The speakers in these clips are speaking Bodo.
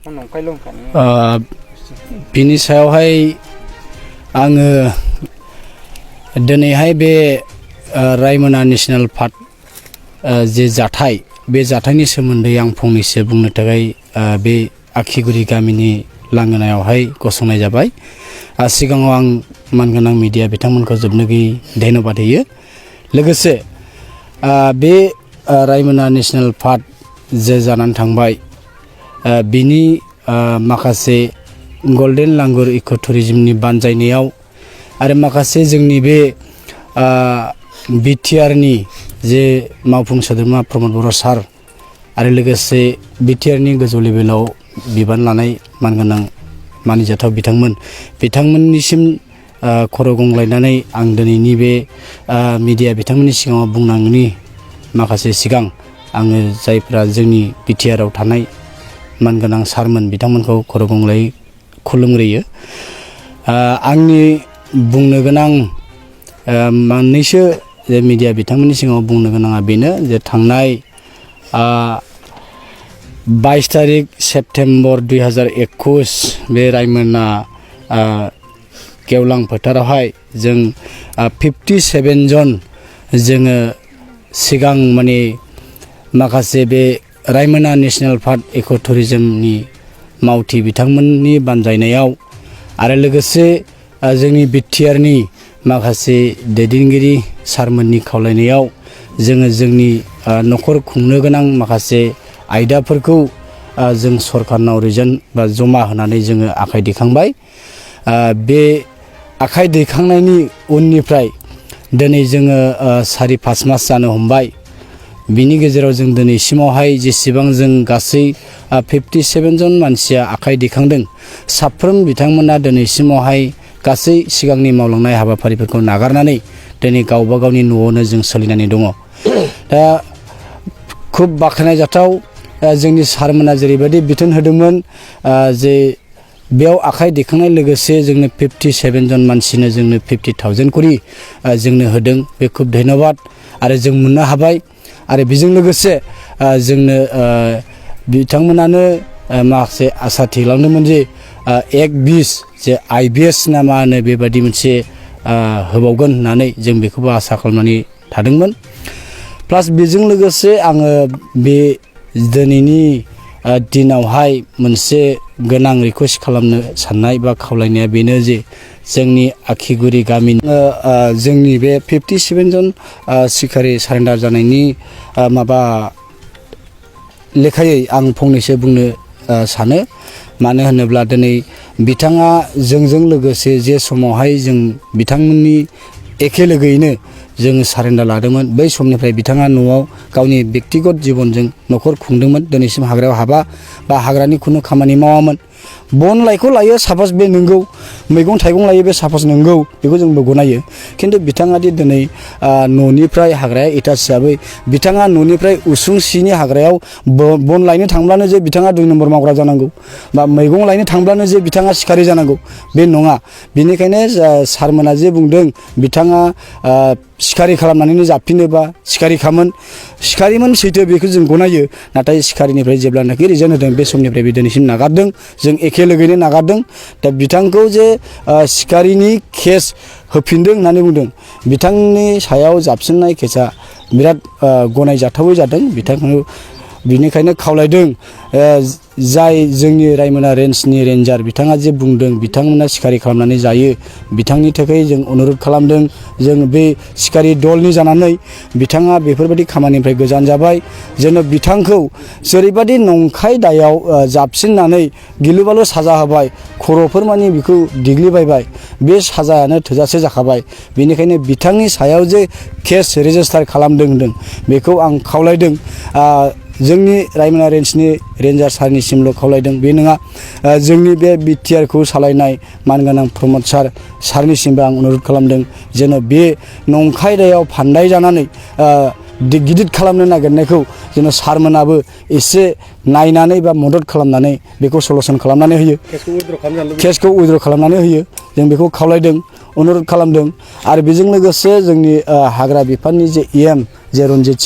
बिनि सायावहाय आङो दिनैहाय बे रायमना नेशनेल पार्क जे जाथाय बे जाथायनि सोमोन्दै आं फंनैसो बुंनो थाखाय बे आखिगुरि गामिनि लांगोनायावहाय गसंनाय जाबाय। सिगाङाव आं मानगोनां मिडिया बिथांमोनखौ जोबनो गैयै धन्यबाद होयो। लोगोसे बे रायमना नेशनेल पार्क जे जानानै थांबाय बिनि माखासे गल्डेन लांगुर इक' टुरिजमनि बानजायनायाव आरो माखासे जोंनि बे बिटिआरनि जे मावफुं सोद्रोमा प्रमद बर' सार आरो लोगोसे बिटिआरनि गोजौ लेभेलाव बिबान लानाय मानगोनां मानिजाथाव बिथांमोननिसिम खर' गंग्लायनानै आं दिनैनि बे मिडिया बिथांमोननि सिगाङाव बुंनांगौनि माखासे सिगां आङो जायफ्रा जोंनि बिटिआरआव थानाय मानगोनां सारमोन बिथांमोनखौ खर' गंग्लायै खुलुमग्रोयो। आंनि बुंनो गोनां मोननैसो जे मिडिया बिथांमोननि सिगाङाव बुंनो गोनाङा बेनो जे थांनाय 22 तारिख सेप्तेम्बर 2021 बे रायमना गेवलां फोथारावहाय जों 57 जन जोङो सिगां माने माखासे बे रायमना नेशनेल पार्क इक' टुरिजमनि मावथि बिथांमोननि बानजायनायाव आरो लोगोसे जोंनि बिटिआरनि माखासे दैदेनगिरि सारमोननि खावलायनायाव जोङो जोंनि न'खर खुंनो गोनां माखासे आयदाफोरखौ जों सरकारनाव रिजेन बा जमा होनानै जोङो आखाइ दैखांबाय। बे आखाइ दैखांनायनि उननिफ्राय दिनै जोङो 4-5 मास जानो हमबाय। बिनि गेजेराव जों दिनैसिमावहाय जेसेबां जों गासै 57 जन मानसिया आखाइ दैखांदों साफ्रोम बिथांमोना दिनैसिमावहाय गासै सिगांनि मावलांनाय हाबाफारिफोरखौ नागारनानै दिनै गावबा गावनि न'आवनो जों सोलिनानै दङ। दा खुब बाख्नायजाथाव जोंनि सारमोना जेरैबायदि बिथोन होदोंमोन जे बेयाव आखाइ दैखांनाय लोगोसे जोंनो 57 जन मानसिनो जोंनो 50,000 करि जोंनो होदों। बे खुब धन्यबाद आरो जों मोननो हाबाय। आरो बेजों लोगोसे जोंनो बिथांमोनानो माखासे आसा थिलांदोंमोन जे 1-20 जे IBS ना मा होनो बेबायदि मोनसे होबावगोन होननानै जों बेखौबो आसा खालामनानै थादोंमोन। प्लास बेजों लोगोसे आङो बे दिनैनि दिनावहाय मोनसे गोनां रिकुवेस्ट खालामनो साननाय बा खावलायनाया बेनो जे जोंनि आखिगुरि गामिनि जोंनि बे 57 जन सिखारि सारेन्डार जानायनि माबा लेखायै आं फंनैसो बुंनो सानो। मानो होनोब्ला दिनै बिथाङा जोंजों लोगोसे जे समावहाय जों बिथांमोननि एखे लोगोयैनो जोङो सारेन्डार लादोंमोन बै समनिफ्राय बिथाङा न'आव गावनि बेक्तिगत जिबनजों न'खर खुंदोंमोन। दिनैसिम हाग्रायाव हाबा बा हाग्रानि खुनु खामानि मावामोन। बन लाइखौ लायो सापस बे नंगौ, मैगं थाइगं लायो बे सापस नंगौ, बेखौ जोंबो गनायो। खिन्थु बिथाङा दि दिनै न'निफ्राय हाग्राया एटाच हिसाबै बिथाङा न'निफ्राय उसुं सिनि हाग्रायाव बन लायनो थांब्लानो जे बिथाङा 2 नम्बर मावग्रा जानांगौ बा मैगं लायनो थांब्लानो जे बिथाङा सिखारि जानांगौ बे नङा। बेनिखायनो सारमोना जे बुंदों बिथाङा सिखारि खालामनानैनो जाफिनोबा सिखारिखामोन, सिखारिमोन सैथो बेखौ जों गनायो। नाथाय सिखारिनिफ्राय जेब्लानाखि रिजाइन होदों बे समनिफ्राय बे दिनैसिम नागारदों। जों एखे लोगोयैनो नागारदों। दा बिथांखौ जे सिखारिनि केस होफिनदों होननानै बुंदों, बिथांनि सायाव जाबसिननाय केसा बिराद गनायजाथावै जादों। बिथांखौ बिनिखायनो खावलायदों जाय जोंनि रायमना रेन्जनि रेन्जार बिथाङा जे बुंदों बिथांमोना सिखारि खालामनानै जायो, बिथांनि थाखाय जों अनुरद खालामदों। जों बे सिखारि दलनि जानानै बिथाङा बेफोरबायदि खामानिनिफ्राय गोजान जाबाय। जेन' बिथांखौ जेरैबायदि नंखाय दायाव जाबसिननानै गिलु बालु साजा होबाय, खर'फोर मानि बेखौ देग्लिबायबाय, बे साजायानो थोजासे जाखाबाय। बेनिखायनो बिथांनि सायाव जे केस रेजिस्टार खालामदों होनदों बेखौ आं खावलायदों। जोंनि रायमना रेन्जनि रेन्जार सारनिसिमल' खावलायदों बे नङा, जोंनि बे बिटिआरखौ सालायनाय मानगोनां प्रमद सारनिसिमबो आं अनुरद खालामदों जेन' बे नंखाय दायाव फान्दाय जानानै गिदिर खालामनो नागिरनायखौ जेन' सारमोनाबो एसे नायनानै बा मदद खालामनानै बेखौ सलुसन खालामनानै होयो केसखौ उइद्र' खालामनानै होयो जों बेखौ खावलायदों अनुरद खालामदों आरो बेजों लोगोसे जोंनि हाग्रा बिफाननि जे EM जे रन्जित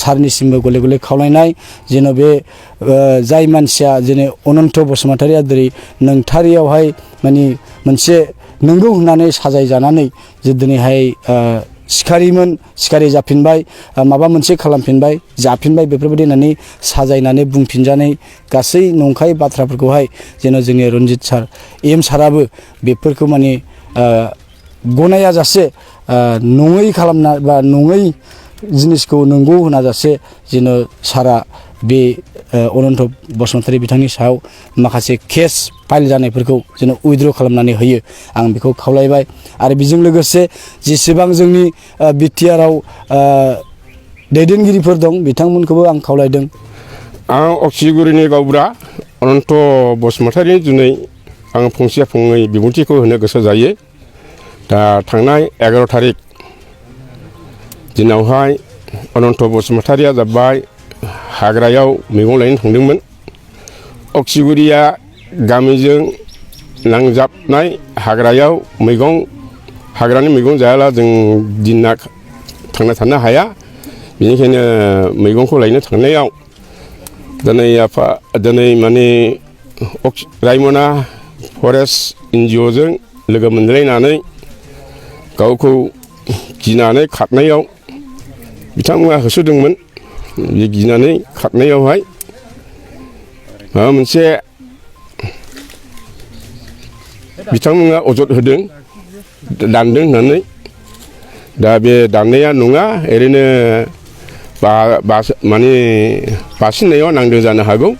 सारनिसिमबो गले गले खावलायनाय जेन' बे जाय मानसिया जेने अनन्त बसुमतारिया दिनै नोंथारियावहाय माने मोनसे नंगौ होननानै साजाय जानानै जे दिनैहाय सिखारि जाफिनबाय माबा मोनसे खालामफिनबाय जाफिनबाय बेफोरबायदि होननानै साजायनानै बुंफिनजानाय गासै नंखाय बाथ्राफोरखौहाय जेन' जोंनि रन्जित EM साराबो बेफोरखौ माने गनायाजासे नङै खालामना बा नङै जिनिसखौ नंगौ होनाजासे जेन' सारा बे अनन्त बसुमतारि बिथांनि सायाव माखासे केस फाइल जानायफोरखौ जेन' उइद्र' खालामनानै होयो आं बेखौ खावलायबाय आरो बेजों लोगोसे जेसेबां जोंनि BTRआव दैदेनगिरिफोर दं बिथांमोनखौबो आं खावलायदों आं अक्सिगुरिनि गावबुरा अनन्त बसुमतारिनि जुनै आं फंसे फंनै बिबुंथिखौ होनो गोसो जायो दा थांनाय 11 थारिख दिनावहाय अनन्त बसुमतारिया जाबाय हाग्रायाव मैगं लायनो थांदोंमोन अक्सिगुरिया गामिजों नांजाबनाय हाग्रायाव हाग्रानि मैगं जायाला जों दिना थांना थानो हाया बेनिखायनो मैगंखौ लायनो थांनायाव दिनै माने रायमना फरेस्ट NGOजों लोगो मोनलायनानै गावखौ गिनानै खारनायाव बिथांमोना होसोदोंमोन बे गिनानै खारनायावहाय माबा मोनसे बिथांमोना अजद होदों दानदों होननानै दा बे दाननाया नङा ओरैनो माने बासिननायाव नांदों जानो हागौ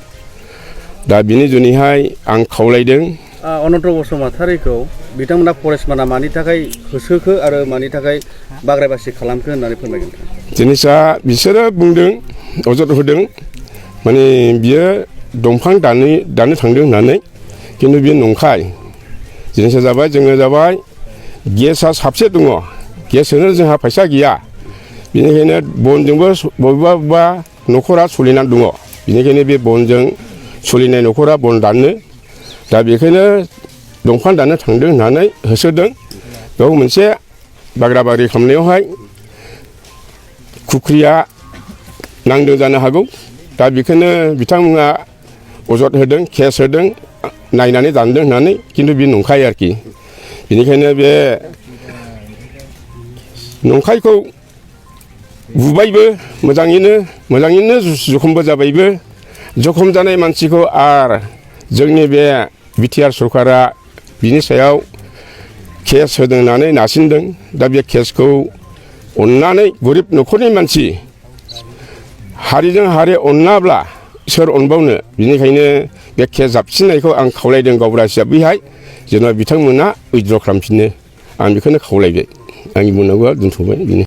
दा बिनि जुनैहाय आं खावलायदों अनन्त बसुमतारिखौ बिथांमोना फरेस्टमेना मानि थाखाय होसोखो आरो मानि थाखाय बाग्रायबासि खालामखो होननानै फोरमायगोन जिनिसा बिसोरो बुंदों अजद होदों माने बियो दंफां दाननो थांदों होननानै खिन्थु बियो नंखाय जिनिसा जाबाय जोङो जाबाय गेसआ साबसे दङ गेस होनो जोंहा फैसा गैया बेनिखायनो बनजोंबो बबेबा न'खरा सोलिनानै दङ बेनिखायनो बे बनजों सोलिनाय न'खरा बन दाननो दा बेखायनो दंफां दाननो थांदों होननानै होसोदों बेयाव मोनसे बाग्रा बाग्रि खालामनायावहाय खुख्रिया नांदों जानो हागौ दा बेखौनो बिथांमोना अजद होदों केस होदों नायनानै दानदों होननानै खिन्थु बे नंखाय आरोखि बेनिखायनो बे नंखायखौ बुबायबो मोजाङैनो जखमबो जाबायबो जखम जानाय मानसिखौ आरो जोंनि बे BTR सरकारा बिनि सायाव केस होदों होननानै नारसिनदों दा बे केसखौ अननानै गरिब न'खरनि मानसि हारिजों हारि अनाब्ला सोर अनबावनो बिनिखायनो बे केस जाबसिननायखौ आं खावलायदों गावबुरा हिसाबैहाय जेन' बिथांमोना उइद्र' खालामफिनो आं बेखौनो खावलायबाय आंनि बुंनांगौआ दोनथ'बाय बिनो